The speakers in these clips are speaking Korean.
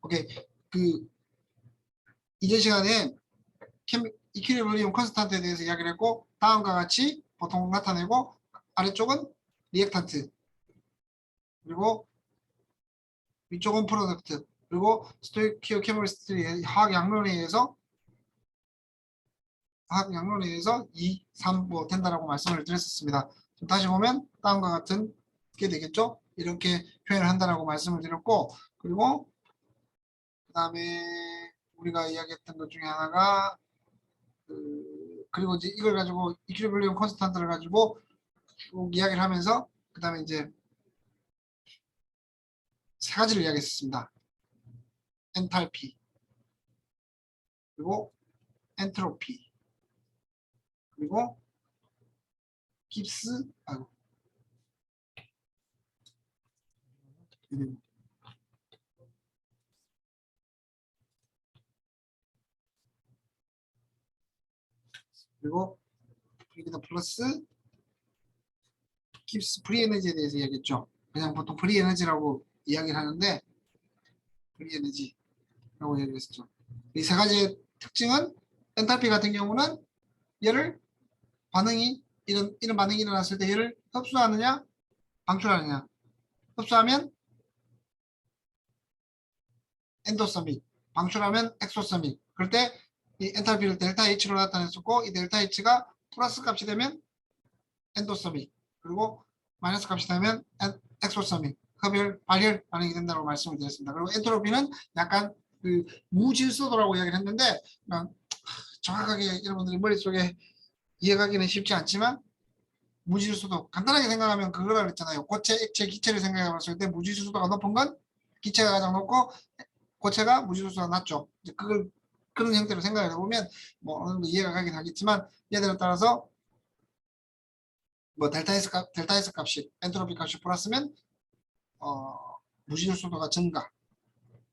오케이. 그 이전 시간에 이퀴리브리움 컨스탄트에 대해서 이야기를 했고, 다음과 같이 보통 나타내고, 아래쪽은 리액탄트, 그리고 위쪽은 프로덕트, 그리고 스토이키오 케미스트리 화학 양론에 의해서 2, 3 뭐 된다라고 말씀을 드렸었습니다. 다시 보면 다음과 같은 게 되겠죠. 이렇게 표현을 한다라고 말씀을 드렸고, 그리고 그 다음에 우리가 이야기했던 것 중에 하나가 그리고 이제 이걸 가지고 이퀴리브리움 컨스탄트를 가지고 쭉 이야기를 하면서 그 다음에 이제 세 가지를 이야기했습니다. 엔탈피, 그리고 엔트로피, 그리고 깁스, 그리고 여기다 플러스 깁스 프리 에너지에 대해서 이야기했죠. 그냥 보통 프리 에너지라고 이야기를 하는데 프리 에너지라고 이야기했죠. 이 세 가지의 특징은 엔탈피 같은 경우는 얘를 반응이 이런 반응이 일어났을 때 얘를 흡수하느냐 방출하느냐. 흡수하면 엔도서믹, 방출하면 엑소서믹. 그럴 때 이 엔탈피를 델타 H로 나타냈었고 이 델타 H가 플러스 값이 되면 엔도서믹, 그리고 마이너스 값이 되면 엑소서믹, 흡열, 발열 반응이 된다고 말씀을 드렸습니다. 그리고 엔트로피는 약간 그 무질서도라고 이야기를 했는데 정확하게 여러분들이 머릿속에 이해가기는 쉽지 않지만 무질서도 간단하게 생각하면 그거라 그랬잖아요. 고체, 액체, 기체를 생각해 봤을 때 무질서도가 높은 건 기체가 가장 높고 고체가 무질서도가 낮죠. 이제 그걸 그런 형태로 생각해 보면 뭐 어느 정도 이해가 가긴 하겠지만 얘들에 따라서 뭐 델타 S 값이 엔트로피 값이 플러스면 무질서도가 증가,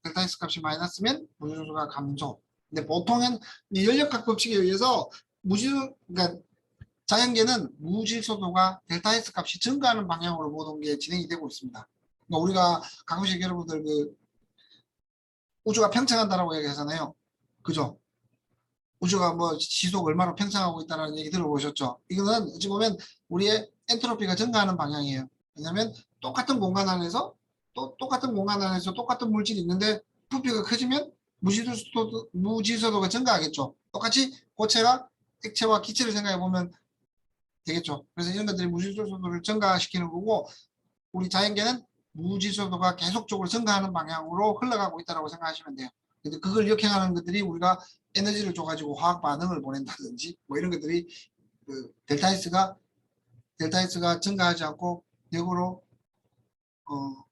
델타 S 값이 마이너스면 무질서도가 감소. 근데 보통은 연력학 법칙에 의해서 그러니까 자연계는 무질서도가 델타 S 값이 증가하는 방향으로 모든 게 진행이 되고 있습니다. 그러니까 우리가 가끔씩 여러분들 그 우주가 팽창한다라고 얘기하잖아요. 그죠? 우주가 뭐 지속 얼마나 팽창하고 있다는 얘기 들어보셨죠? 이거는 어찌 보면 우리의 엔트로피가 증가하는 방향이에요. 왜냐하면 똑같은 공간 안에서 똑같은 물질이 있는데 부피가 커지면 무질서도가 증가하겠죠. 똑같이 고체가 액체와 기체를 생각해 보면 되겠죠. 그래서 이런 것들이 무질서도를 증가시키는 거고 우리 자연계는 무질서도가 계속적으로 증가하는 방향으로 흘러가고 있다고 생각하시면 돼요. 근데 그걸 역행하는 것들이 우리가 에너지를 줘가지고 화학 반응을 보낸다든지 뭐 이런 것들이 그 델타 S가 증가하지 않고 어,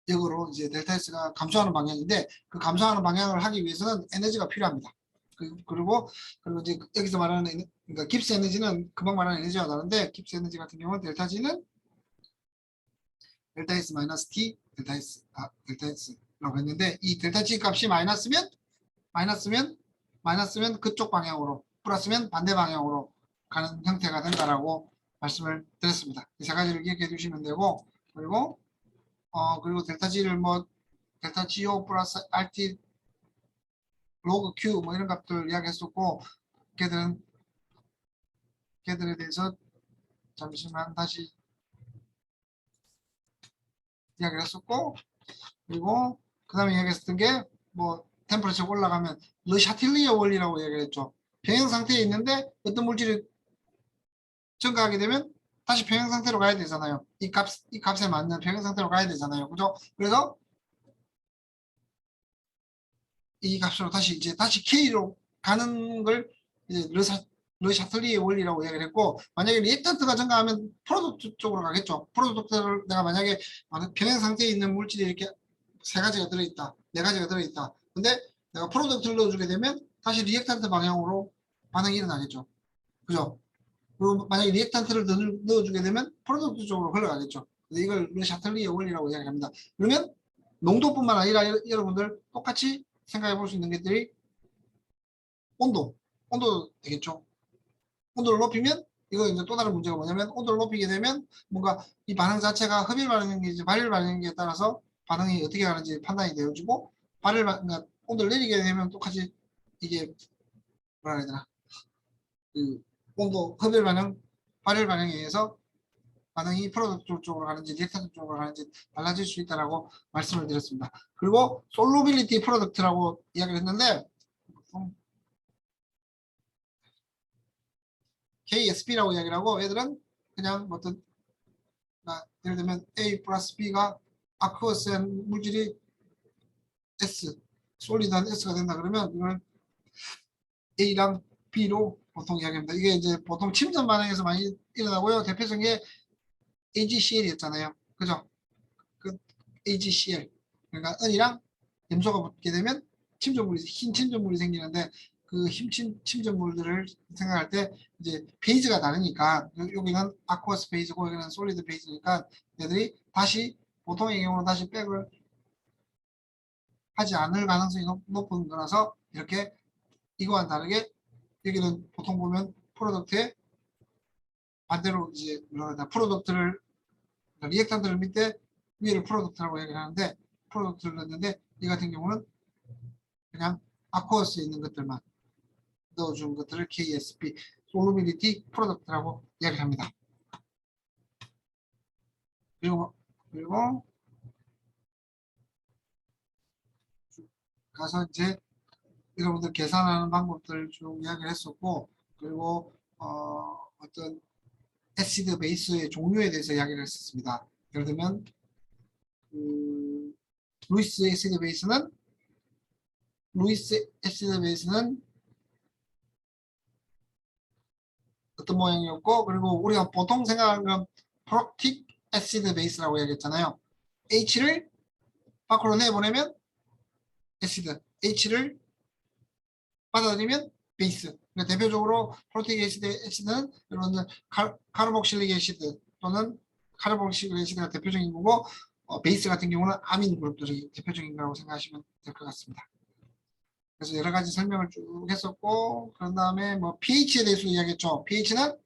역으로 이제 델타 S가 감소하는 방향인데 그 감소하는 방향을 하기 위해서는 에너지가 필요합니다. 그리고 이제 여기서 말하는 그러니까 깁스 에너지는 금방 말하는 에너지와 다른데 깁스 에너지 같은 경우는 델타 G는 델타 S 마이너스 T 델타 S라고 했는데 이 델타 G 값이 마이너스면 그쪽 방향으로 플러스면 반대 방향으로 가는 형태가 된다라고 말씀을 드렸습니다. 이 세 가지를 기억해 두시면 되고 그리고 델타 G를 뭐 델타 GO 플러스 RT 로그 Q 뭐 이런 값들 이야기했었고 걔들에 대해서 잠시만 다시 이야기를 했었고 그리고 그 다음에 이야기했었던 게 뭐 템퍼러처가 올라가면 르샤틸리의 원리라고 이야기를 했죠. 평형 상태에 있는데 어떤 물질이 증가하게 되면 다시 평형 상태로 가야 되잖아요. 이 값에 맞는 평형 상태로 가야 되잖아요. 그죠? 그래서 이 값으로 다시 K로 가는 걸 이제 르샤틀리의 원리라고 이야기를 했고 만약에 리액턴트가 증가하면 프로덕트 쪽으로 가겠죠. 프로덕트를 내가 만약에 평형 상태에 있는 물질이 이렇게 세 가지가 들어있다, 네 가지가 들어있다. 근데 내가 프로덕트를 넣어주게 되면 다시 리액탄트 방향으로 반응이 일어나겠죠. 그죠? 그리고 만약에 리액탄트를 넣어주게 되면 프로덕트 쪽으로 흘러가겠죠. 이걸 샤틀리의 원리라고 이야기합니다. 그러면 농도뿐만 아니라 여러분들 똑같이 생각해 볼 수 있는 것들이 온도 되겠죠. 온도를 높이면 이거 이제 또 다른 문제가 뭐냐면 온도를 높이게 되면 뭔가 이 반응 자체가 흡일 반응인지 발열 반응인지에 따라서 반응이 어떻게 가는지 판단이 되어지고 그러니까 온도를 내리게 되면 똑같이 이게 뭐라 해야 되나 그 온도 흡열 반응, 발열 반응에 의해서 반응이 프로덕트 쪽으로 가는지 리액턴트 쪽으로 가는지 달라질 수 있다라고 말씀을 드렸습니다. 그리고 솔루빌리티 프로덕트라고 이야기를 했는데 KSP라고 이야기를 하고 얘들은 그냥 어떤 예를 들면 A 플러스 B가 아쿠어스한 물질이 S, 솔리드한 S가 된다 그러면 이걸 A랑 B로 보통 이야기합니다. 이게 이제 보통 침전 반응에서 많이 일어나고요. 대표적인 게 AgCl이었잖아요. 그죠? 그 AgCl. 그러니까 은이랑 염소가 붙게 되면 침전물이, 흰 침전물이 생기는데 그 흰 침전물들을 생각할 때 이제 페이지가 다르니까 여기는 아쿠어스 페이지고 여기는 솔리드 페이지니까 얘들이 다시 보통의 경우는 다시 백을 하지 않을 가능성이 높은 거라서 이렇게 이거와는 다르게 여기는 보통 보면 프로덕트에 반대로 이제 프로덕트를 리액탄트를 밑에 위를 프로덕트라고 얘기하는데 프로덕트를 넣는데 이 같은 경우는 그냥 아쿠어스에 있는 것들만 넣어준 것들을 KSP 솔루빌리티 프로덕트라고 이야기합니다. 그리고 가서 이제 여러분들 계산하는 방법들 쭉 이야기를 했었고 그리고 어떤 애시드 베이스의 종류에 대해서 이야기를 했었습니다. 예를 들면 루이스 애시드 베이스는 어떤 모양이었고 그리고 우리가 보통 생각하는 건 프록틱 애시드 베이스라고 이야기했잖아요. H를 밖으로 내보내면 애시드, H를 받아들이면 베이스. 그러니까 대표적으로 프로틱 애시드는 여러분들 카르복실릭 애시드 또는 카르복실릭 애시드가 대표적인 거고 베이스 같은 경우는 아민 그룹들이 대표적인 거라고 생각하시면 될 것 같습니다. 그래서 여러 가지 설명을 쭉 했었고 그런 다음에 뭐 pH에 대해서 이야기했죠. pH는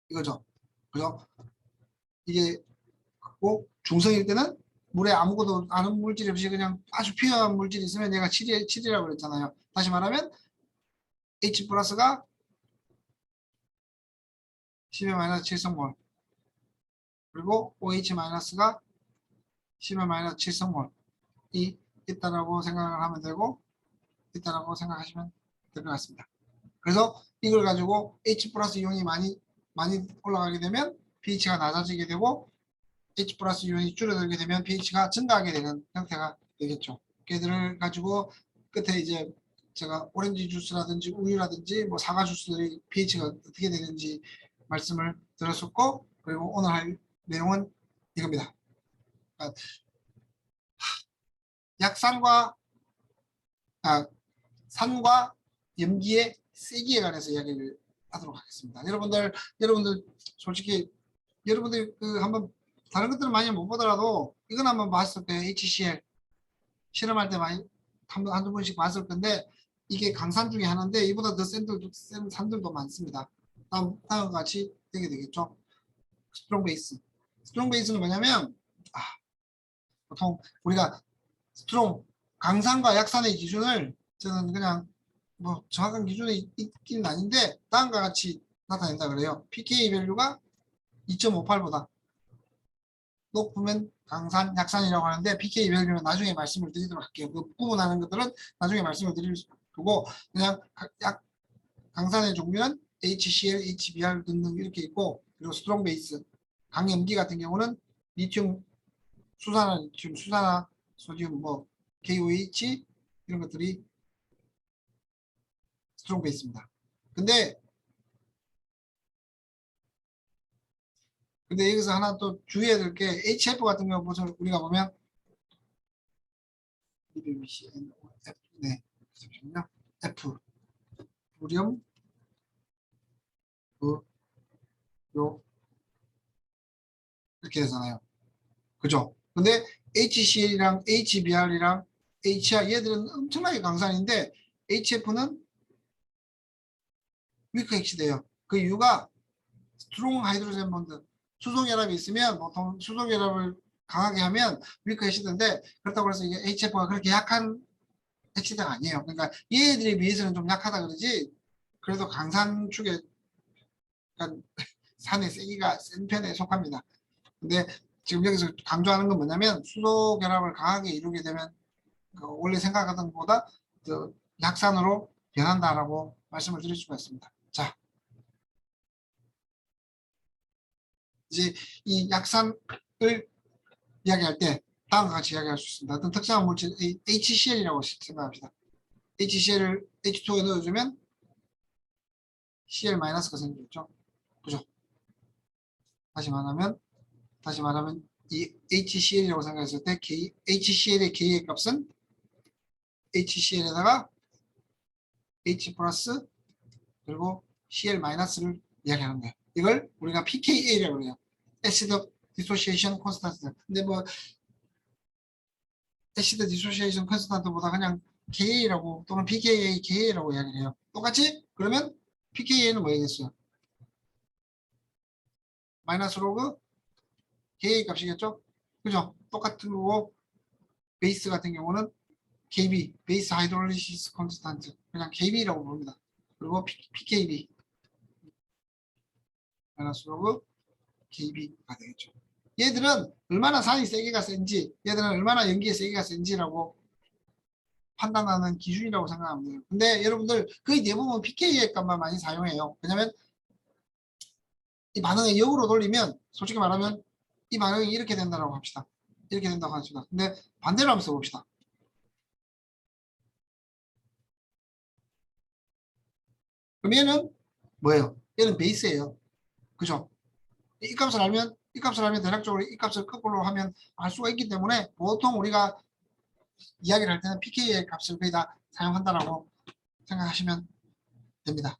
이거죠. 그죠? 이게 꼭 중성일 때는 물에 아무것도 아는 물질이 없이 그냥 아주 피어한 물질이 있으면 얘가 7이라고 그랬잖아요. 다시 말하면 H 플러스가 10의 마이너스 7성몰 그리고 OH 마이너스가 10의 마이너스 7성몰이 있다라고 생각을 하면 되고 있다라고 생각하시면 될 것 같습니다. 그래서 이걸 가지고 H 플러스 이온이 많이 올라가게 되면 pH가 낮아지게 되고 H 플러스 이온이 줄어들게 되면 pH가 증가하게 되는 형태가 되겠죠. 걔들을 가지고 끝에 이제 제가 오렌지 주스라든지 우유라든지 뭐 사과 주스들이 pH가 어떻게 되는지 말씀을 드렸었고 그리고 오늘 할 내용은 이겁니다. 그러니까 약산과 산과 염기의 세기에 관해서 이야기를 하도록 하겠습니다. 여러분들 솔직히 여러분들 그 한번 다른 것들은 많이 못 보더라도 이건 한번 봤을 때 HCl 실험할 때 많이 한두 번씩 봤을 건데 이게 강산 중에 하나인데 이보다 더 센 산들도 많습니다. 다음과 같이 되게 되겠죠. 스트롱 베이스. 스트롱 베이스는 뭐냐면 보통 우리가 스트롱 강산과 약산의 기준을 저는 그냥 뭐 정확한 기준이 있기는 아닌데 다음과 같이 나타낸다 그래요. pK 밸류가 2.58보다 높으면 강산, 약산이라고 하는데 pK 밸류는 나중에 말씀을 드리도록 할게요. 그 구분하는 것들은 나중에 말씀을 드릴 거고 그냥 강산의 종류는 HCl, HBr 등등 이렇게 있고 그리고 스트롱 베이스, 강염기 같은 경우는 리튬, 수산화, 소디움, 뭐 KOH 이런 것들이 스트롱 베이스입니다. 근데 여기서 하나 또 주의해야 될 게 HF 같은 경우 우리가 보면 네, 잠시만요. F 뿌륨 요 이렇게 되잖아요. 그죠? 근데 HCl이랑 HBr이랑 HR 얘들은 엄청나게 강산인데 HF는 위크 엑시드예요. 그 이유가 스트롱 하이드로젠 본드 수소 결합이 있으면 보통 수소 결합을 강하게 하면 위크 엑시드인데 그렇다고 해서 이게 HF가 그렇게 약한 엑시드가 아니에요. 그러니까 얘들에 비해서는 좀 약하다 그러지 그래도 강산 축에 그러니까 산의 세기가 센 편에 속합니다. 근데 지금 여기서 강조하는 건 뭐냐면 수소 결합을 강하게 이루게 되면 그 원래 생각하던 것보다 더 약산으로 변한다라고 말씀을 드릴 수가 있습니다. 자, 이제 이 약산을 이야기할 때 다음과 같이 이야기할 수 있습니다. 어떤 특정한 물질 HCl이라고 생각합시다. HCl을 H2에 넣어주면 Cl-가 생기겠죠. 그죠? 다시 말하면 이 HCl이라고 생각했을 때 HCl의 K의 값은 HCl에다가 H 플러스 그리고 Cl-를 이야기하는 거예요. 이걸 우리가 pKa라고 해요. Acid Dissociation Constant. 근데 뭐 Acid Dissociation Constant보다 그냥 Ka라고 또는 pKa, Ka라고 이야기를 해요. 똑같이 그러면 pKa는 뭐겠어요? 마이너스 로그 Ka 값이겠죠? 그죠? 똑같은 거고 베이스 같은 경우는 KB, 베이스 하이드롤리시스 콘스탄트 그냥 KB라고 부릅니다. 그리고 pKb 마이너스 로그 KB가 되겠죠. 얘들은 얼마나 산이 세기가 센지, 얘들은 얼마나 연기의 세기가 센지라고 판단하는 기준이라고 생각하면 돼요. 근데 여러분들 거의 대부분 pK의 값만 많이 사용해요. 왜냐면 이 반응을 역으로 돌리면 솔직히 말하면 이 반응이 이렇게 된다고 합시다. 이렇게 된다고 합시다. 근데 반대로 한번 써봅시다. 그럼 얘는 뭐예요? 얘는 베이스예요. 그죠? 이 값을 알면 대략적으로 이 값을 거꾸로 하면 알 수가 있기 때문에 보통 우리가 이야기를 할 때는 pK의 값을 거의 다 사용한다라고 생각하시면 됩니다.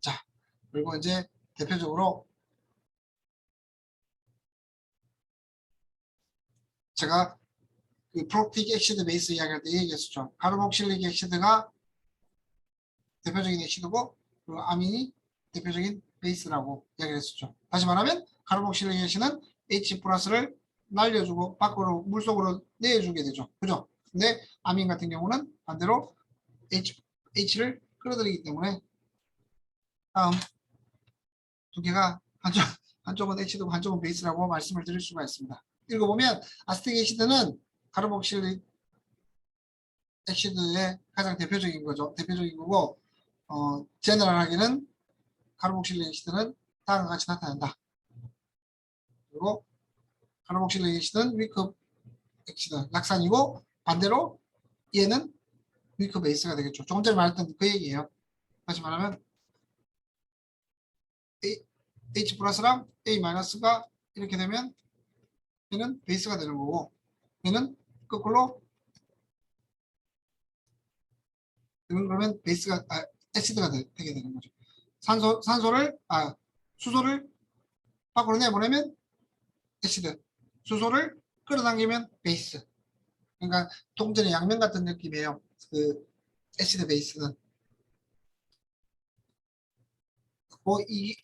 자, 그리고 이제 대표적으로 제가 그 프로틱 액시드 베이스 이야기할 때 얘기했었죠. 카르복실릭 액시드가 대표적인 액시드고 그 아민이 대표적인 베이스라고 이야기했었죠. 다시 말하면 카르복실릭 액시드는 H 플러스를 날려주고 밖으로 물속으로 내주게 되죠. 그죠? 근데 아민 같은 경우는 반대로 H를 끌어들이기 때문에 다음 두 개가 한쪽은 H고 한쪽은 베이스라고 말씀을 드릴 수가 있습니다. 읽어보면 아스틱 액시드는 카르복실릭 액시드의 가장 대표적인 거죠. 대표적인 거고 제너럴하게는 카르복실릭 액시드는 다음과 같이 나타난다. 그리고 카르복실릭 액시드는 위크 액시드 약산이고 반대로 얘는 위크 베이스가 되겠죠. 조금 전에 말했던 그 얘기예요. 다시 말하면 H 플러스랑 A 마이너스가 이렇게 되면 얘는 베이스가 되는 거고 얘는 거꾸로 그러면 베이스가 애시드가 되게 되는 거죠. 수소를 밖으로 내보내면 애시드, 수소를 끌어당기면 베이스. 그러니까 동전의 양면 같은 느낌이에요. 그 애시드 베이스는.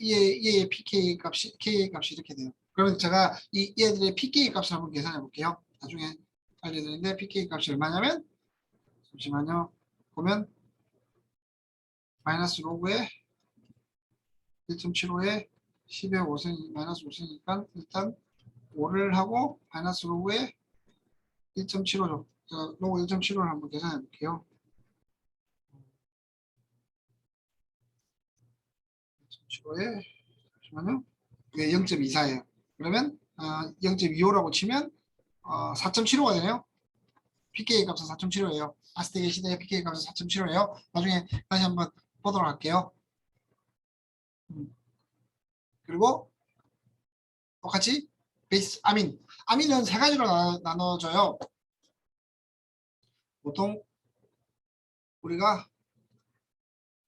얘의 pK 값이 Ka 값이 이렇게 돼요. 그러면 제가 얘들의 pK 값을 한번 계산해 볼게요. 나중에 알려드리는데 pK 값이 얼마냐면 잠시만요. 보면 마이너스 로그에 1.75에 10의 5승 마이너스 5승이니까 일단 5를 하고 마이너스 로그에 1.75죠. 제가 로그 1.75를 한번 계산해 볼게요. 1.75에 잠시만요. 이게 0.24예요. 그러면 0.25라고 치면 4.75가 되네요. pK 값은 4.75예요. 아스텍의 시대의 pK 값은 4.75예요. 나중에 다시 한번 보도록 할게요. 그리고 똑같이 베이스 아민은 세 가지로 나눠져요. 보통 우리가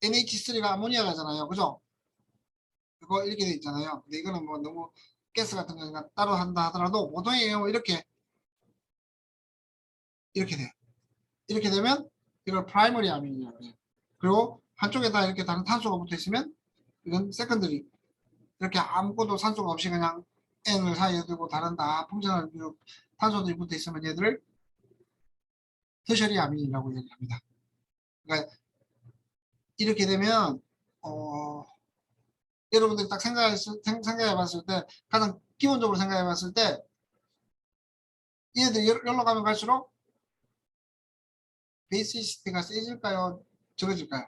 NH3가 아모니아가잖아요. 그죠? 그거 이렇게 돼 있잖아요. 근데 이거는 뭐 너무 가스 같은 거니까 따로 한다 하더라도 보통의 경우 이렇게 돼요. 이렇게 되면 이걸 프라이머리 아민이라고 해요. 그리고 한쪽에다 이렇게 다른 탄소가 붙어 있으면 이건 세컨더리. 이렇게 아무것도 산소가 없이 그냥 N을 사이에 두고 다른 다 펑션al 그룹 탄소들이 붙어 있으면 얘들을 터셔리 아민이라고 얘기합니다. 그러니까 이렇게 되면 여러분들이 딱 생각해 봤을 때 가장 기본적으로 생각해 봤을 때 얘들이 열로 가면 갈수록 베이시스티가 세질까요? 적어질까요?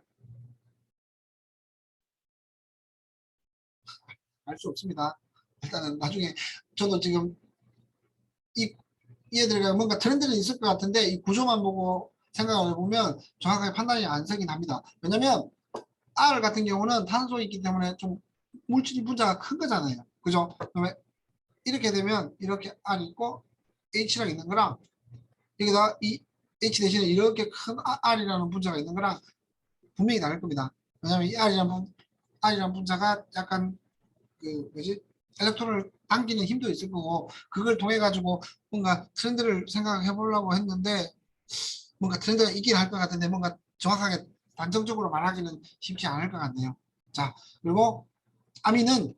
알 수 없습니다. 일단은 나중에 저도 지금 이 얘들이 뭔가 트렌드는 있을 것 같은데 이 구조만 보고 생각을 해보면 정확하게 판단이 안 서긴 합니다. 왜냐면 R 같은 경우는 탄소 있기 때문에 좀 물질 분자가 큰 거잖아요. 그죠? 그러면 이렇게 되면 이렇게 R 있고 H랑 있는 거랑 여기다 이 H 대신에 이렇게 큰 R이라는 분자가 있는 거랑 분명히 다를 겁니다. 왜냐면 이 R이라는 분자가 약간 그 뭐지? 엘렉트론을 당기는 힘도 있을 거고 그걸 통해 가지고 뭔가 트렌드를 생각해 보려고 했는데 뭔가 트렌드가 있긴 할 것 같은데 뭔가 정확하게 단정적으로 말하기는 쉽지 않을 것 같네요. 자, 그리고 아민은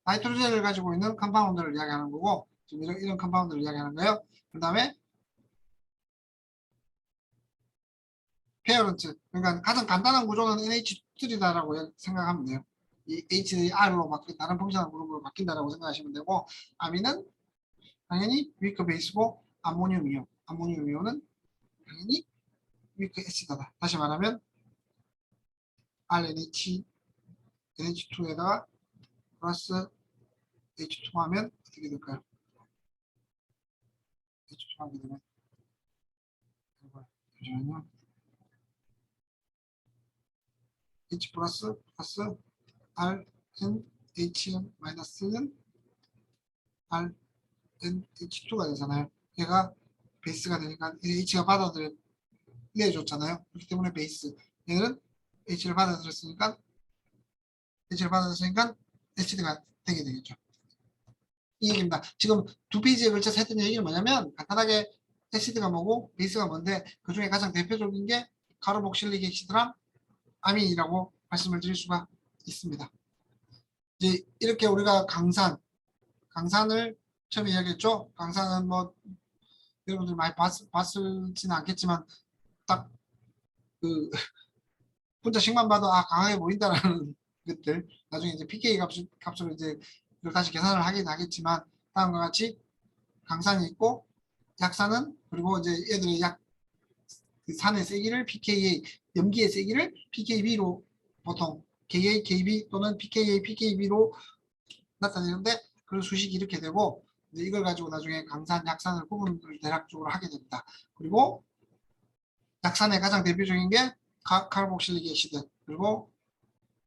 나이트로젠을 가지고 있는 컴파운드를 이야기하는 거고 지금 이런 컴파운드를 이야기하는 거예요. 그 다음에 페어런트 그러니까 가장 간단한 구조는 NH3다라고 생각하면 돼요. 이 HR로 바뀐 다른 펑션al 그룹으로 바뀐다라고 생각하시면 되고 아민은 당연히 위크 베이스고 아모늄이온은 당연히 위크 애시드다. 다시 말하면 RNH NH2에다가 플러스 H2 하면 어떻게 될까요? H2 하게 되면 잠시만요. H 플러스 RN HM 마이너스는 RN H2가 되잖아요. 얘가 베이스가 되니까 H가 받아들여줬잖아요. 그렇기 때문에 베이스. 얘는 H를 받아들였으니까 애시드가 되게 되겠죠. 이 얘기입니다. 지금 두 페이지에 걸쳐서 했던 얘기는 뭐냐면 간단하게 애시드가 뭐고 베이스가 뭔데 그 중에 가장 대표적인 게 카르복실릭 애시드랑 아민이라고 말씀을 드릴 수가 있습니다. 이제 이렇게 우리가 강산을 처음에 이야기했죠. 강산은 뭐 여러분들 많이 봤을지는 않겠지만 딱 그 혼자식만 봐도 아 강하게 보인다라는 것들 나중에 이제 pK 값으로 이제 이걸 다시 계산을 하긴 하겠지만 다음과 같이 강산이 있고 약산은 그리고 이제 얘들의 그 산의 세기를 pKa 염기의 세기를 pKb로 보통 Ka, Kb 또는 pKa, pKb로 나타내는데 그런 수식이 이렇게 되고 이걸 가지고 나중에 강산, 약산을 구분을 대략적으로 하게 됩니다. 그리고 약산의 가장 대표적인 게 카르복실릭 애시드 그리고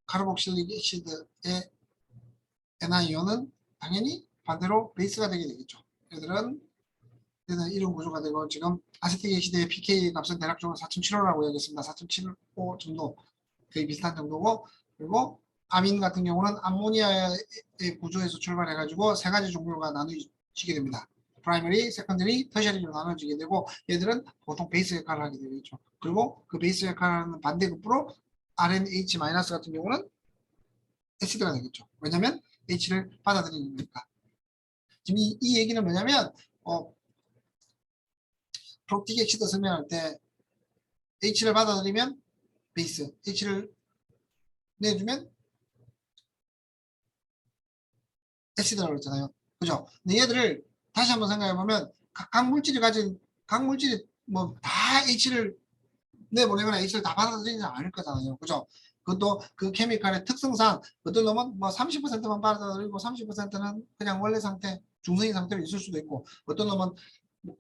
카르복실릭 애시드의 NiO는 당연히 반대로 베이스가 되게 되겠죠. 얘들은 이런 구조가 되고 지금 아세틱 애시드의 pK 값은 대략적으로 4.75라고 얘기했습니다. 4.75 정도 거의 비슷한 정도고 그리고 아민 같은 경우는 암모니아의 구조에서 출발해 가지고 세 가지 종류가 나눠지게 됩니다. 프라이머리, 세컨더리, 터셔리로 나눠지게 되고 얘들은 보통 베이스 역할을 하게 되겠죠. 그리고 그 베이스 역할을 하는 반대급부로 RNH- 같은 경우는 애시드가 되겠죠. 왜냐하면 H를 받아들이는 거니까. 지금 이 얘기는 뭐냐면 프록틱 애시드 설명할 때 H를 받아들이면 베이스, H를 내주면 애시드라고 그랬잖아요. 그죠? 근데 얘들을 다시 한번 생각해 보면 각 물질이 뭐 다 H를 내보내거나 H를 다 받아들이지 않을 거잖아요. 그죠? 그것도 그 케미칼의 특성상 어떤 놈은 뭐 30%만 받아들이고 30%는 그냥 원래 상태, 중성인 상태로 있을 수도 있고 어떤 놈은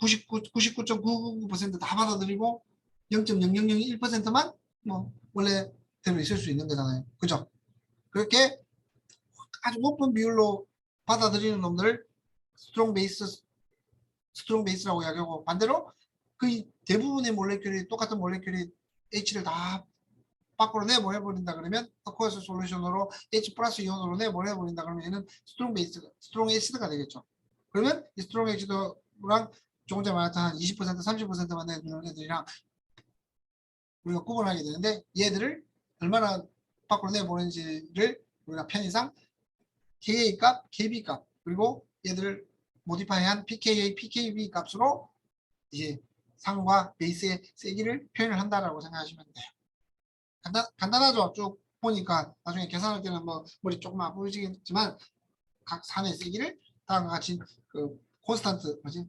99.999%다 받아들이고 0.0001%만 뭐 원래대로 있을 수 있는 거잖아요. 그죠? 그렇게 아주 높은 비율로 받아들이는 놈들을 스트롱 베이스, 스트롱 베이스라고 이야기하고 반대로 그 대부분의 몰레큘이 똑같은 몰레큘이 H를 다 밖으로 내보내버린다 그러면 어쿠어스 솔루션으로 H 플러스 이온으로 내보내버린다 그러면 얘는 스트롱 베이스, 스트롱 애시드가 되겠죠. 그러면 이 스트롱 애시드랑 조금 전에 말했던 한 20% 30%만 내주는 애들이랑 우리가 구분하게 되는데 얘들을 얼마나 밖으로 내보내는지를 우리가 편의상 KA 값, KB 값 그리고 얘들을 모디파이한 PKA, PKB 값으로 이제 상과 베이스의 세기를 표현을 한다라고 생각하시면 돼요. 간단하죠. 쭉 보니까 나중에 계산할 때는 뭐 머리 조금 아프시겠지만 각 산의 세기를 다음과 같이 그 콘스탄트 뭐지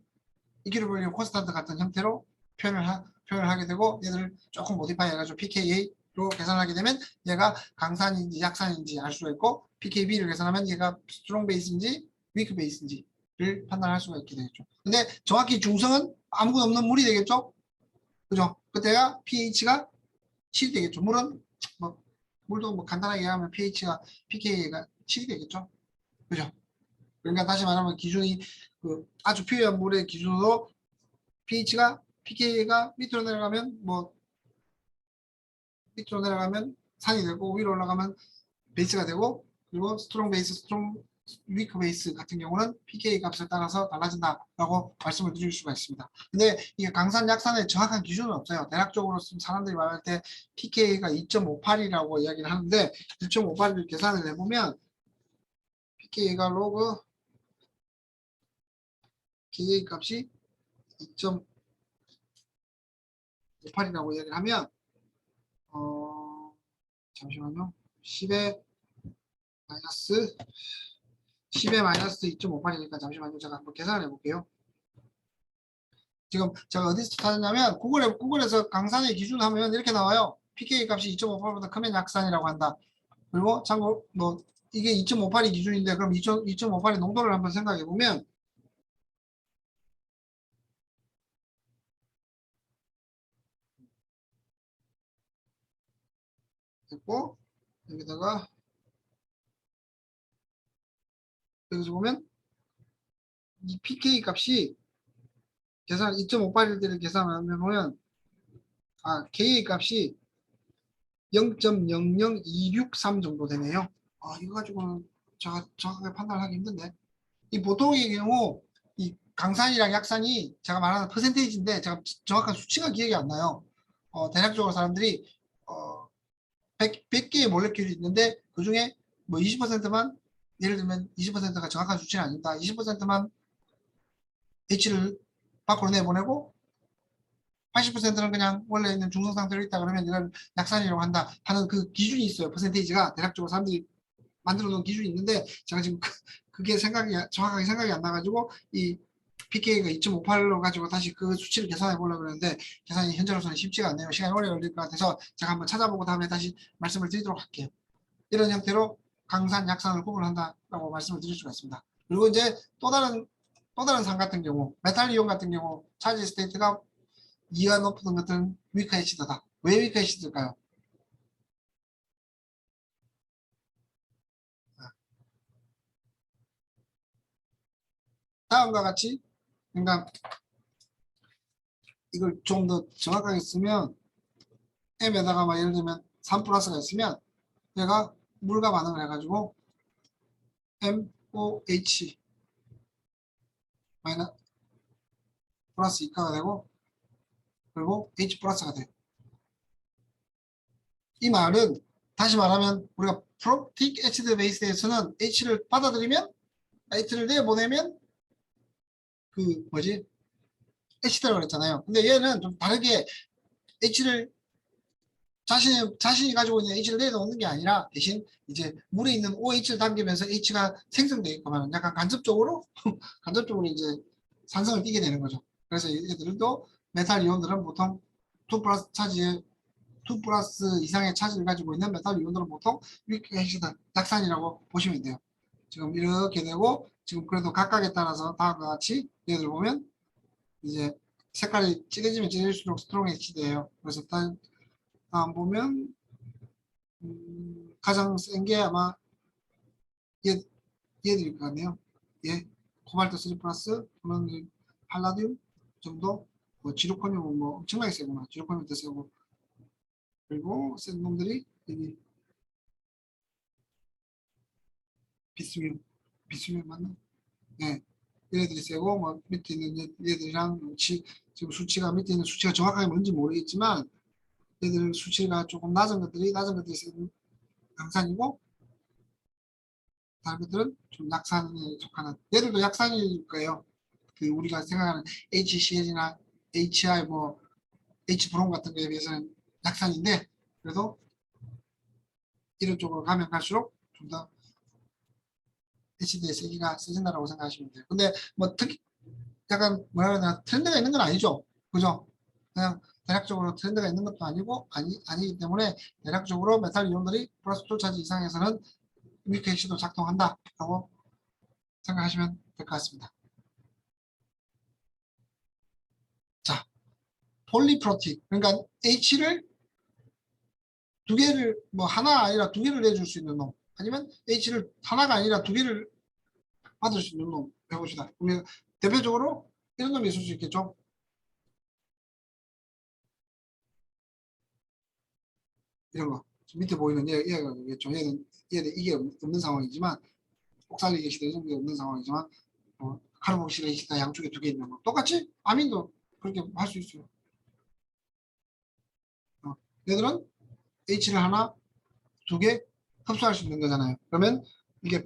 이퀴리브리엄 콘스탄트 같은 형태로 표현을 하게 되고 얘들을 조금 모디파이 해가지고 pKa로 계산하게 되면 얘가 강산인지 약산인지 알 수가 있고 pKb를 계산하면 얘가 스트롱 베이스인지 위크 베이스인지를 판단할 수가 있게 되겠죠. 근데 정확히 중성은 아무것도 없는 물이 되겠죠. 그죠? 그때가 pH가 7이 되겠죠. 물도 뭐 간단하게 얘기하면 pH가 pK가 7이 되겠죠. 그죠? 그러니까 다시 말하면 기준이 그 아주 표현 물의 기준으로 pH가 pK가 밑으로 내려가면 뭐 밑으로 내려가면 산이 되고 위로 올라가면 베이스가 되고 그리고 스트롱 베이스, 스트롱 위크 베이스 같은 경우는 pK 값에 따라서 달라진다라고 말씀을 드릴 수가 있습니다. 근데 이게 강산, 약산의 정확한 기준은 없어요. 대략적으로 사람들이 말할 때 pK가 2.58이라고 이야기를 하는데 2.58을 계산을 해보면 pK가 로그 KA 값이 2.58이라고 이야기를 하면 잠시만요. 10의 마이너스 10의 마이너스 2.58이니까 잠시만요. 제가 한번 계산을 해볼게요. 지금 제가 어디서 찾았냐면 구글에서 강산의 기준 하면 이렇게 나와요. pK 값이 2.58보다 크면 약산이라고 한다. 그리고 참고 뭐 이게 2.58이 기준인데 그럼 2.58의 농도를 한번 생각해 보면 됐고 여기다가 여기서 보면 이 pK 값이 계산 2.58일 때를 계산하면 보면 Ka 값이 0.00263 정도 되네요. 이거 가지고는 제가 정확하게 판단하기 힘든데 이 보통의 경우 이 강산이랑 약산이 제가 말하는 퍼센테이지인데 제가 정확한 수치가 기억이 안 나요. 대략적으로 사람들이 100개의 몰레큘이 있는데 그 중에 뭐 20%만 예를 들면 20%가 정확한 수치는 아닙니다. 20%만 H를 밖으로 내보내고 80%는 그냥 원래 있는 중성 상태로 있다 그러면 이걸 약산이라고 한다 하는 그 기준이 있어요. 퍼센테이지가 대략적으로 사람들이 만들어 놓은 기준이 있는데 제가 지금 그게 정확하게 생각이 안 나가지고 이 pK가 2.58로 가지고 다시 그 수치를 계산해 보려고 그러는데 계산이 현재로서는 쉽지가 않네요. 시간이 오래 걸릴 것 같아서 제가 한번 찾아보고 다음에 다시 말씀을 드리도록 할게요. 이런 형태로 강산, 약산을 구분한다라고 말씀을 드릴 수가 있습니다. 그리고 이제 또 다른 산 같은 경우 메탈 이온 같은 경우 차지 스테이트가 2가 높은 것들은 위크 애시드다. 왜 위크 애시드일까요? 다음과 같이 그러니까 이걸 좀 더 정확하게 쓰면 M에다가 막 예를 들면 3 플러스가 있으면 얘가 물과 반응을 해가지고 MOH 마이너스 플러스 2가가 되고 그리고 H 플러스가 돼요. 이 말은 다시 말하면 우리가 프로틱 애시드 베이스에서는 H를 받아들이면 H를 내보내면 그 뭐지 애시드라고 그랬잖아요. 근데 얘는 좀 다르게 H를 자신이 가지고 있는 H를 내려놓는 게 아니라 대신 이제 물에 있는 OH를 당기면서 H가 생성되게끔 하는 약간 간접적으로 간접적으로 이제 산성을 띠게 되는 거죠. 그래서 얘들도 메탈 이온들은 보통 2 플러스 차지의 2 플러스 이상의 차지를 가지고 있는 메탈 이온들은 보통 위크 애시드 약산이라고 보시면 돼요. 지금 이렇게 되고 지금 그래도 각각에 따라서 다음과 같이 얘들 보면 이제 색깔이 진해지면 진해질수록 스트롱 애시드예요. 그래서 다음 보면 가장 센 게 아마 얘, 얘들일 거 아니에요. 예, 코발트 3 플러스 또는 팔라듐 정도 뭐 지르코늄은 뭐 엄청나게 세구나. 지르코늄도 세고 그리고 센 놈들이 여기 비스뮴 맞나? 네, 얘네들이 세고 뭐 밑에 있는 얘들이랑 지금 수치가 밑에 있는 수치가 정확하게 뭔지 모르겠지만 얘들 수치가 조금 낮은 것들이 양산이고 다른 것들은 좀 약산에 속하는 얘들도 약산일 거예요. 그 우리가 생각하는 HCl이나 HI 뭐 H브롬 같은 거에 비해서는 약산인데 그래도 이런 쪽으로 가면 갈수록 좀 더 HD의 세기가 세진다라고 생각하시면 돼요. 근데 뭐 특히 약간 뭐라 해야 되나 트렌드가 있는 건 아니죠. 그죠? 그냥 대략적으로 트렌드가 있는 것도 아니기 때문에 대략적으로 메탈 이온들이 플러스 2차지 이상에서는 뮤클 핵시도 작동한다 라고 생각하시면 될 것 같습니다. 자, 폴리프로틱 그러니까 H를 두 개를 뭐 하나 아니라 두 개를 내줄 수 있는 놈 아니면 H를 하나가 아니라 두 개를 받을 수 있는 놈 해봅시다. 그러면 대표적으로 이런 놈이 있을 수 있겠죠. 이런 거 밑에 보이는 얘가 되겠죠. 얘는 이게 없는 상황이지만 옥살리 게시다 이런 게 없는 상황이지만 카르복실레이시다 양쪽에 두 개 있는 거 똑같이 아민도 그렇게 할 수 있어요. 얘들은 H를 하나 두 개 흡수할 수 있는 거잖아요. 그러면 이게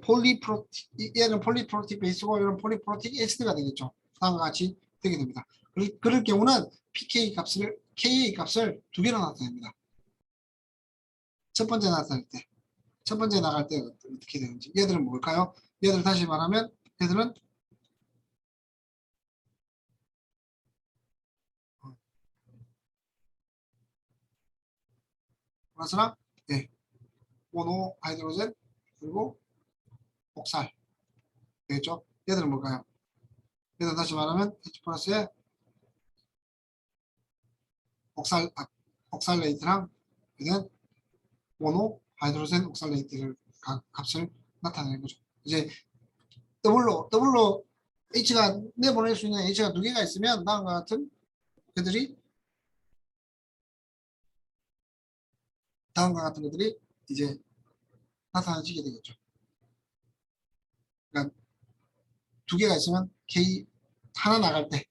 얘는 폴리프로틱 베이스고 이런 폴리프로틱 에시드가 되겠죠. 다음과 같이 되게 됩니다. 그럴 경우는 pK 값을 Ka 값을 두 개로 나타냅니다. 첫 번째 나타낼 때, 첫 번째 나갈 때 어떻게 되는지. 얘들은 뭘까요? 얘들 다시 말하면 얘들은 플러스랑 네, 모노 하이드로젠 그리고 옥살 되겠죠? 얘들은 뭘까요? 얘들 다시 말하면 H 플러스에 옥살레이트랑 얘는 모노 하이드로젠 옥살레이트를 값을 나타내는 거죠. 이제 더블로 H가 내보낼 수 있는 H가 두 개가 있으면 다음과 같은 그들이 다음과 같은 것들이 이제 나타나지게 되겠죠. 그러니까 두 개가 있으면 K 하나 나갈 때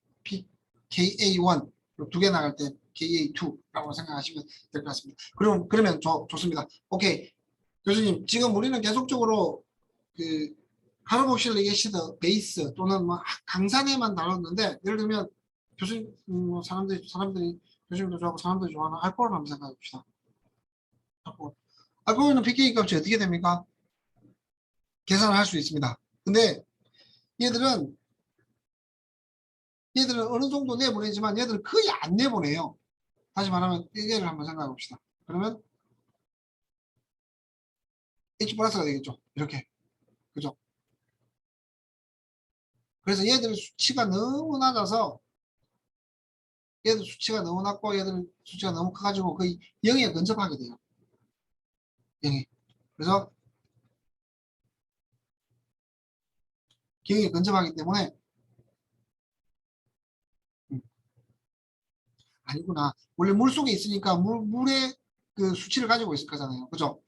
KA1 두 개 나갈 때 KA2라고 생각하시면 될 것 같습니다. 그러면 좋습니다. 오케이. 교수님, 지금 우리는 계속적으로 그 카르복실릭 애시드 베이스 또는 뭐 강산에만 다뤘는데 예를 들면 교수님 사람들이 교수님도 좋아하고 사람들이 좋아하는 알코올 한번 생각해 봅시다. 알코올은 pK 값이 어떻게 됩니까? 계산을 할 수 있습니다. 근데 얘들은 어느 정도 내보내지만 얘들은 거의 안 내보내요. 다시 말하면 얘를 한번 생각해 봅시다. 그러면 H 플러스가 되겠죠. 이렇게. 그죠? 그래서 얘들 수치가 너무 낮아서 얘들 수치가 너무 낮고 얘들 수치가 너무 커가지고 거의 0에 근접하게 돼요. 0에. 그래서 0에 근접하기 때문에 음, 아니구나. 원래 물 속에 있으니까 물의 그 수치를 가지고 있을 거잖아요. 그죠?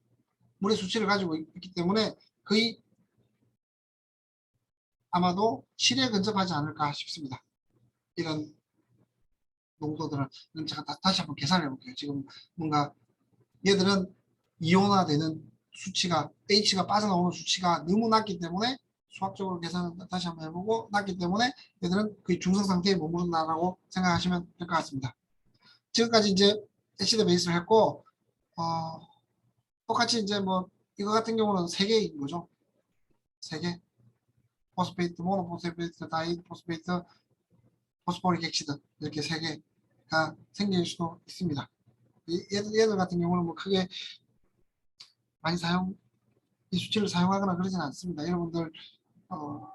물의 수치를 가지고 있기 때문에 거의 아마도 7에 근접하지 않을까 싶습니다. 이런 농도들은 제가 다시 한번 계산해 볼게요. 지금 뭔가 얘들은 이온화되는 수치가 H가 빠져나오는 수치가 너무 낮기 때문에 수학적으로 계산을 다시 한번 해보고 낮기 때문에 얘들은 거의 중성 상태에 머무른다라고 생각하시면 될 것 같습니다. 지금까지 이제 애시드 베이스를 했고 똑같이 이제 뭐 이거 같은 경우는 세 개인 거죠. 세 개. 포스페이트, 모노포스페이트, 다이포스페이트, 포스포릭 액시드 이렇게 세 개가 생길 수도 있습니다. 얘들 같은 경우는 뭐 크게 많이 이 수치를 사용하거나 그러지는 않습니다. 여러분들 어,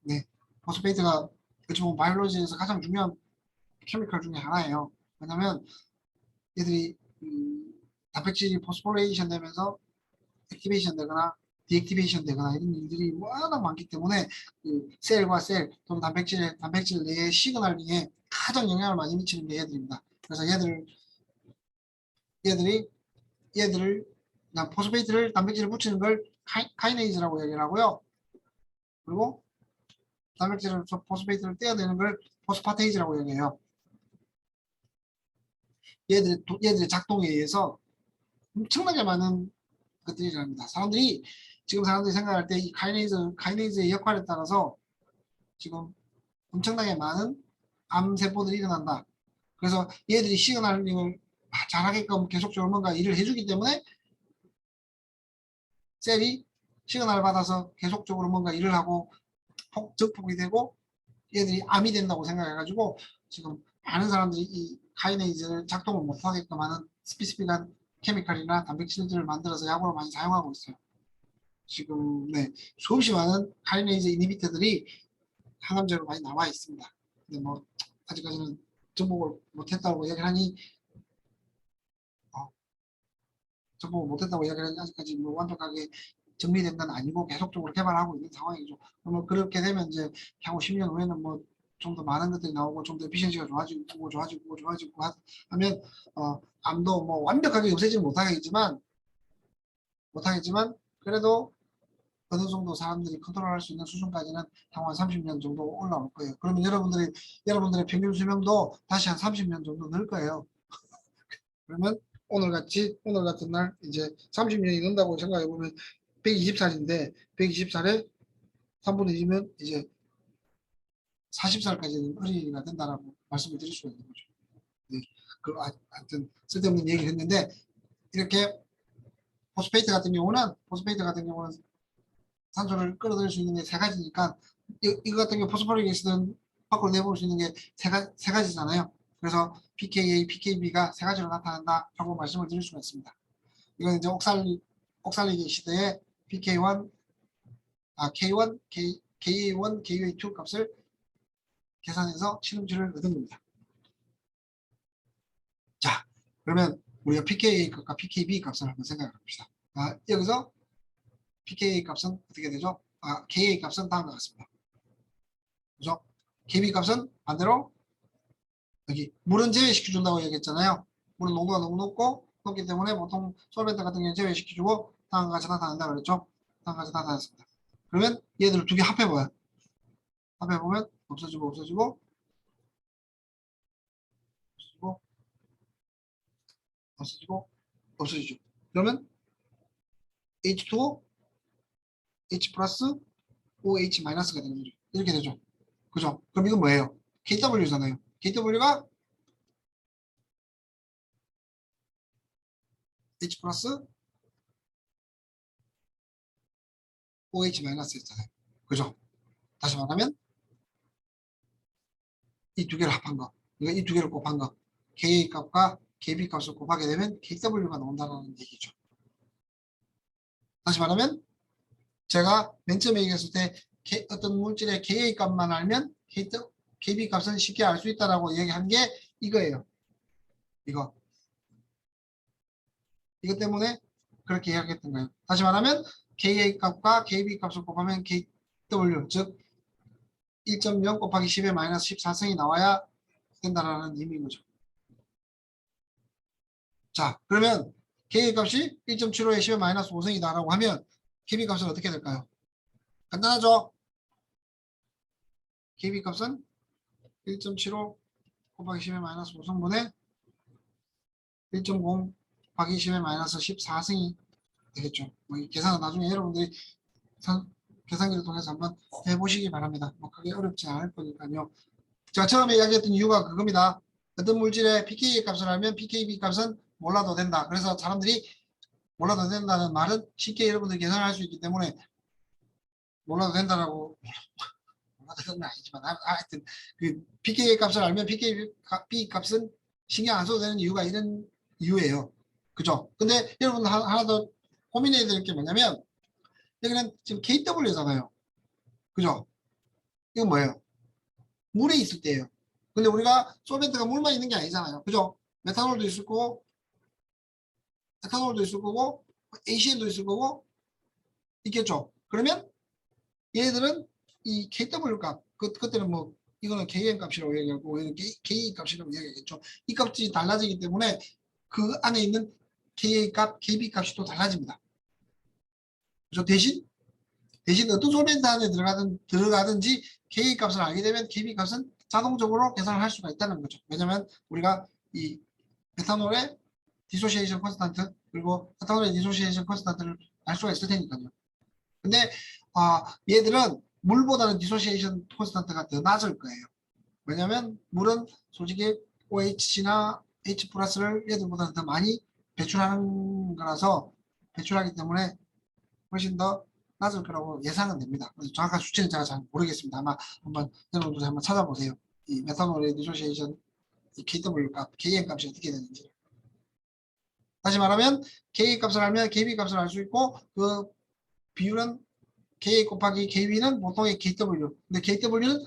네, 포스페이트가 어찌 보면 바이올로지에서 가장 중요한 케미컬 중에 하나예요. 왜냐하면 얘들이 단백질이 포스포레이션 되면서 액티베이션 되거나 디액티베이션 되거나 이런 일들이 워낙 많기 때문에 그 셀과 셀 또는 단백질 내의 시그널링에 가장 영향을 많이 미치는 게 얘들입니다. 그래서 얘들이 얘들을 포스페이트를 단백질에 붙이는 걸 카이네이즈라고 얘기를 하고요. 그리고 단백질을 포스페이트를 떼어내는 걸 포스파테이즈라고 얘기해요. 얘들의 작동에 의해서 엄청나게 많은 것들이 일어납니다. 지금 사람들이 생각할 때 이 카이네이즈의 역할에 따라서 지금 엄청나게 많은 암세포들이 일어난다. 그래서 얘들이 시그널링을 잘하게끔 계속적으로 뭔가 일을 해주기 때문에 셀이 시그널을 받아서 계속적으로 뭔가 일을 하고 적폭이 되고 얘들이 암이 된다고 생각해가지고 지금 많은 사람들이 이 카이네이즈를 작동을 못하게끔 하는 스피시픽한 케미칼이나 단백질들을 만들어서 약으로 많이 사용하고 있어요. 지금 네, 수없이 많은 카이네이즈 이니비터들이 항암제로 많이 나와 있습니다. 근데 뭐 아직까지는 접목을 못했다고 이야기를 하니 접목을 못했다고 이야기를 하니 아직까지 뭐 완벽하게 정리된 건 아니고 계속적으로 개발하고 있는 상황이죠. 그러면 그렇게 되면 이제 향후 10년 후에는 뭐 좀 더 많은 것들이 나오고 좀 더 에피션시가 좋아지고 하면 암도 뭐 완벽하게 없애지는 못하겠지만 그래도 어느 정도 사람들이 컨트롤할 수 있는 수준까지는 향후 한 30년 정도 올라올 거예요. 그러면 여러분들의 평균 수명도 다시 한 30년 정도 늘 거예요. 그러면 오늘 같은 날 이제 30년이 넘다고 생각해 보면 120살인데 120살에 3분의 2면 이제 40살까지는 어린이가 된다라고 말씀을 드릴 수가 있는 거죠. 네. 하여튼 쓸데없는 얘기를 했는데 이렇게 포스페이트 같은 경우는 산소를 끌어들일 수 있는 게 세 가지니까 이거 같은 경우 포스포릭 애시드는 밖으로 내볼 수 있는 게 세 가지잖아요. 그래서 pKa, pKb가 세 가지로 나타난다라고 말씀을 드릴 수가 있습니다. 이건 이제 옥살릭 애시드의 pK1, K1, Ka1, Ka2 값을 계산해서 시름치를 얻은 겁니다. 자, 그러면 우리가 pKa 값과 pKb 값을 한번 생각해 봅시다. 여기서 pKa 값은 어떻게 되죠? Ka 값은 다음과 같습니다. 그죠? KB 값은 반대로 여기 물은 제외시켜준다고 얘기했잖아요. 물은 농도가 너무 높기 때문에 보통 솔벤트 같은 경우는 제외시켜주고 다음과 같이 나타난다 그랬죠? 다음과 같이 나타났습니다. 그러면 얘들을 두 개 합해봐요. 합해보면 없어지고 없어지죠. 그러면 H2O, H 플러스 OH 마이너스가 되는 거죠. 이렇게 되죠. 그죠? 그럼 이건 뭐예요? KW잖아요. KW가 H 플러스 OH 마이너스였잖아요. 그죠? 다시 말하면 이 두 개를 합한 거. 그러니까 이 두 개를 곱한 거. Ka 값과 Kb 값을 곱하게 되면 KW가 나온다는 얘기죠. 다시 말하면 제가 맨 처음에 얘기했을 때 어떤 물질의 Ka 값만 알면 KB 값은 쉽게 알 수 있다라고 얘기한 게 이거예요. 이거 때문에 그렇게 이야기했던 거예요. 다시 말하면 Ka 값과 KB 값을 곱하면 KW 즉 1.0 곱하기 10의 마이너스 14승이 나와야 된다라는 의미인 거죠. 자, 그러면 K 값이 1.75에 10의 마이너스 5승이다라고 하면 KB 값은 어떻게 될까요? 간단하죠? KB 값은 1.75 곱하기 10의 마이너스 5승분의 1.0 곱하기 10의 마이너스 14승이 되겠죠. 이 계산은 나중에 여러분들이 계산기를 통해서 한번 해보시기 바랍니다. 크게 어렵지 않을 거니까요. 제가 처음에 이야기했던 이유가 그겁니다. 어떤 물질의 pKa 값을 알면 pKb 값은 몰라도 된다. 그래서 사람들이 몰라도 된다는 말은 쉽게 여러분들이 계산할 수 있기 때문에 몰라도 된다라고 몰라도 되는 건 아니지만 하여튼 그 pKa 값을 알면 pKb 값은 신경 안 써도 되는 이유가 이런 이유예요. 그죠? 근데 여러분 하나 더 고민해야 될 게 뭐냐면 여기는 지금 KW잖아요. 그죠? 이건 뭐예요? 물에 있을 때예요. 근데 우리가 솔벤트가 물만 있는 게 아니잖아요. 그죠? 메탄올도 있을 거고 에탄올도 있을 거고 ACN도 있을 거고 있겠죠. 그러면 얘들은 이 KW 값 그때는 뭐 이거는 KN 값이라고 얘기하고 얘는 KE 값이라고 얘기하겠죠. 이 값이 달라지기 때문에 그 안에 있는 KA 값, KB 값이 또 달라집니다. 그죠? 대신 어떤 솔벤트 안에 들어가든지 KA 값을 알게 되면 KB 값은 자동적으로 계산을 할 수가 있다는 거죠. 왜냐면 우리가 이 에탄올의 디소시에이션 컨스탄트 그리고 에탄올의 디소시에이션 컨스탄트를 알 수가 있을 테니까요. 근데 얘들은 물보다는 디소시에이션 컨스탄트가 더 낮을 거예요. 왜냐면 물은 솔직히 OH나 H 플러스를 얘들보다는 더 많이 배출하는 거라서 배출하기 때문에 훨씬 더 낮을 거라고 예상은 됩니다. 정확한 수치는 제가 잘 모르겠습니다. 아마 한번 여러분들 한번 찾아보세요. 이 메탄올의 디소시에이션 이 KW 값, KM 값이 어떻게 되는지. 다시 말하면 KA 값을 알면 KB 값을 알 수 있고 그 비율은 KA 곱하기 KB는 보통의 KW. 근데 KW는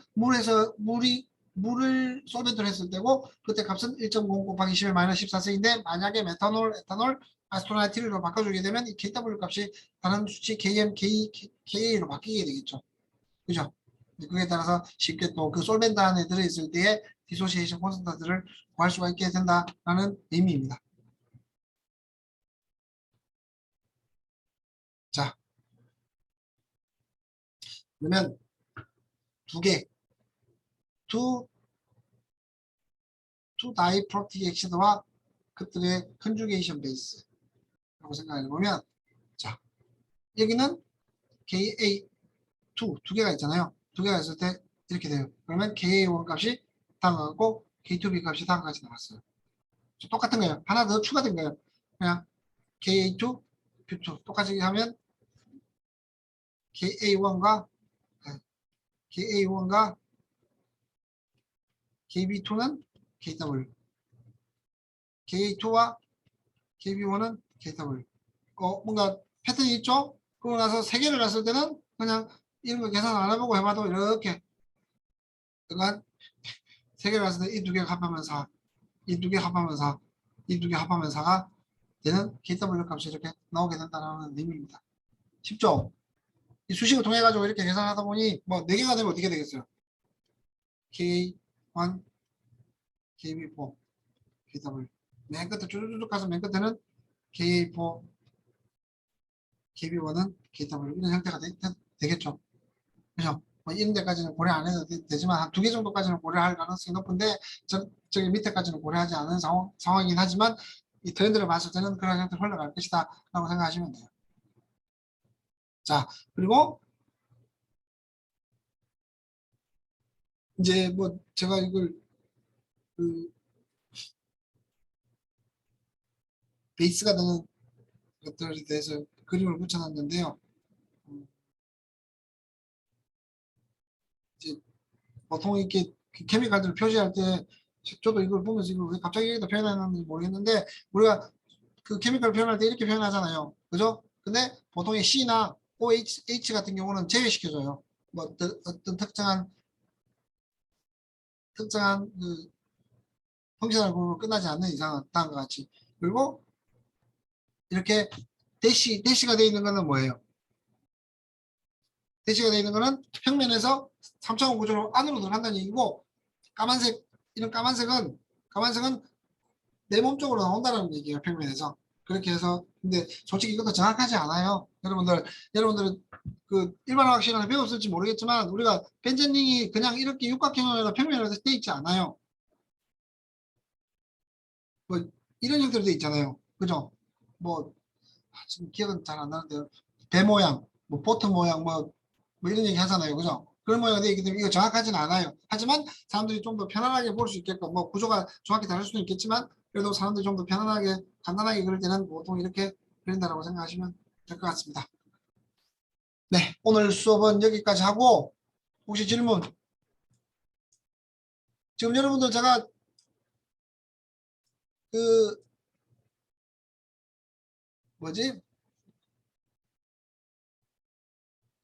물을 솔벤트로 했을 때고 그때 값은 1.0 곱하기 10의 마이너스 14세인데 만약에 메탄올, 에탄올, 아스토나이트로 바꿔주게 되면 이 KW 값이 다른 수치 KM, KA로 바뀌게 되겠죠. 그죠? 그에 따라서 쉽게 또 그 솔벤트 안에 들어있을 때의 디소시에이션 콘센트를 구할 수가 있게 된다라는 의미입니다. 자, 그러면 투 다이프로틱 액시드와 그들의 컨주게이션 베이스라고 생각해 보면, 자, 여기는 KA2 두 개가 있잖아요. 두 개가 있을 때 이렇게 돼요. 그러면 KA1 값이 다음과 같고 K2B 값이 다음과 같이 나왔어요. 똑같은 거예요. 하나 더 추가된 거예요. 그냥 KA2, Q2 똑같이 하면 KA1과 KA1과 KB2는 KW, KA2와 KB1은 KW. 뭔가 패턴이 있죠? 그러고 나서 세 개를 놨을 때는 그냥 이런 거 계산 안 해보고 해봐도 이렇게 그러니까 세 개를 놨을 때 이 두 개 합하면 4, 이 두 개 합하면 4, 이 두 개 합하면 4가 되는 KW 값이 이렇게 나오게 된다는 의미입니다. 쉽죠? 이 수식을 통해 가지고 이렇게 계산하다 보니 뭐 4개가 되면 어떻게 되겠어요? K1, KB4, KW. 맨 끝에 쭈쭈쭈 가서 맨 끝에는 KA4, KB1은 KW 이런 형태가 되겠죠. 그죠? 뭐 이런 데까지는 고려 안 해도 되지만 한 2개 정도까지는 고려할 가능성이 높은데 저기 밑에까지는 고려하지 않은 상황이긴 하지만 이 트렌드를 봤을 때는 그런 형태로 흘러갈 것이다 라고 생각하시면 돼요. 자, 그리고 이제 뭐 제가 이걸 그 베이스가 되는 것들에 대해서 그림을 붙여놨는데요. 이제 보통 이렇게 케미칼들을 표시할 때 저도 이걸 보면서 이걸 왜 갑자기 여기다 표현하는지 모르겠는데 우리가 그 케미칼 표현할 때 이렇게 표현하잖아요. 그죠? 근데 보통의 C나 OH 같은 경우는 제외시켜줘요. 뭐 어떤 특정한 그 펑셔널 그룹으로 끝나지 않는 이상은 다음과 같이. 그리고 이렇게 대시가 되어 있는 거는 뭐예요? 대시가 되어 있는 거는 평면에서 3차원 구조로 안으로 들어간다는 얘기고 까만색 이런 까만색은 내 몸 쪽으로 나온다는 얘기예요. 평면에서. 그렇게 해서 근데 솔직히 이것도 정확하지 않아요. 여러분들은 그 일반화학 시간에 배웠을지 모르겠지만 우리가 벤젠링이 그냥 이렇게 육각형이나 평면으로 돼 있지 않아요. 뭐 이런 형태로 돼 있잖아요. 그죠? 뭐 지금 기억은 잘 안 나는데요. 배 모양, 뭐 보트 모양, 뭐 이런 얘기 하잖아요. 그죠? 그런 모양이 되어 있기 때문에 이거 정확하진 않아요. 하지만 사람들이 좀 더 편안하게 볼 수 있게끔 뭐 구조가 정확히 다를 수도 있겠지만 그래도 사람들이 좀 더 편안하게 간단하게 그릴 때는 보통 이렇게 그린다라고 생각하시면 될 것 같습니다. 네, 오늘 수업은 여기까지 하고 혹시 질문? 지금 여러분들 제가 그 뭐지?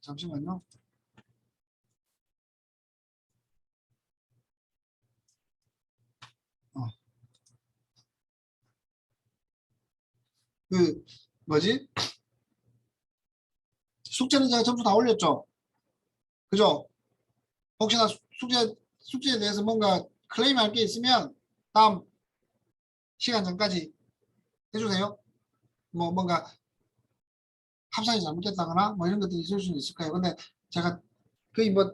잠시만요. 어, 그 뭐지? 숙제는 제가 점수 다 올렸죠? 그죠? 혹시나 숙제에 대해서 뭔가 클레임할 게 있으면 다음 시간 전까지 해주세요. 뭐 뭔가 합산이 잘못됐다거나 뭐 이런 것들이 있을 수는 있을 거예요. 근데 제가 거의 뭐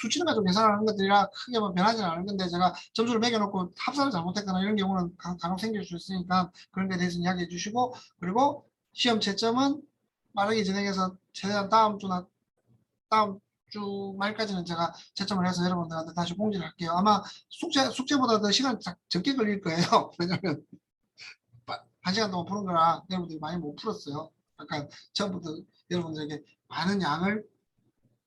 수치를 가지고 계산하는 것들이라 크게 뭐 변하지는 않을 건데 제가 점수를 매겨놓고 합산을 잘못했거나 이런 경우는 간혹 생길 수 있으니까 그런 데 대해서 이야기해 주시고 그리고 시험 채점은 빠르게 진행해서 최대한 다음 주 말까지는 제가 채점을 해서 여러분들한테 다시 공지를 할게요. 아마 숙제보다 더 시간 적게 걸릴 거예요. 왜냐면 1시간 동안 푸는 거라 여러분들이 많이 못 풀었어요. 약간 처음부터 여러분들에게 많은 양을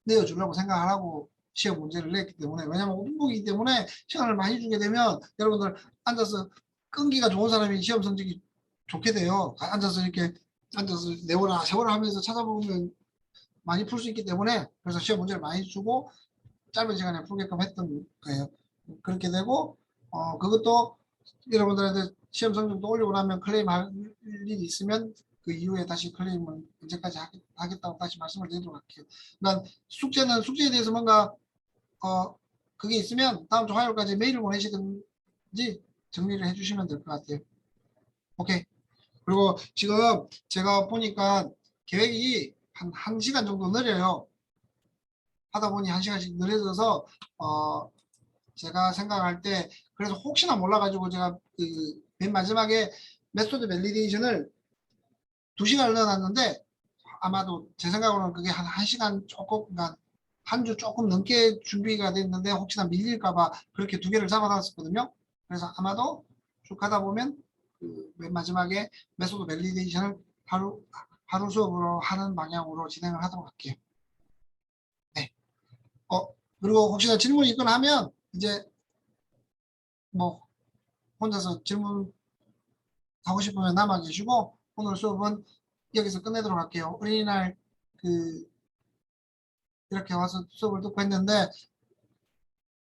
내어주려고 생각을 하고 시험 문제를 냈기 때문에 왜냐면 오픈북이기 때문에 시간을 많이 주게 되면 여러분들 앉아서 끈기가 좋은 사람이 시험 성적이 좋게 돼요. 앉아서 이렇게 앉아서 내워라 세워라 하면서 찾아보면 많이 풀 수 있기 때문에 그래서 시험 문제를 많이 주고 짧은 시간에 풀게끔 했던 거예요. 그렇게 되고 그것도 여러분들한테 시험 성적도 올리고 나면 클레임 할 일이 있으면 그 이후에 다시 클레임을 언제까지 하겠다고 다시 말씀을 드리도록 할게요. 그러니까 숙제는 숙제에 대해서 뭔가 그게 있으면 다음 주 화요일까지 메일을 보내시든지 정리를 해주시면 될 것 같아요. 오케이. 그리고 지금 제가 보니까 계획이 한 1시간 정도 느려요. 하다 보니 1시간씩 느려져서 제가 생각할 때 그래서 혹시나 몰라가지고 제가 그 맨 마지막에 메소드 밸리데이션을 2시간을 넣어놨는데 아마도 제 생각으로는 그게 한 1시간 조금 그러니까 한 주 조금 넘게 준비가 됐는데 혹시나 밀릴까봐 그렇게 2개를 잡아놨었거든요. 그래서 아마도 쭉 가다 보면 그 맨 마지막에 메소드 밸리데이션을 하루 수업으로 하는 방향으로 진행을 하도록 할게요. 네. 그리고 혹시나 질문이 있거나 하면 이제 뭐 혼자서 질문 하고 싶으면 남아 계시고 오늘 수업은 여기서 끝내도록 할게요. 어린이날 그 이렇게 와서 수업을 듣고 했는데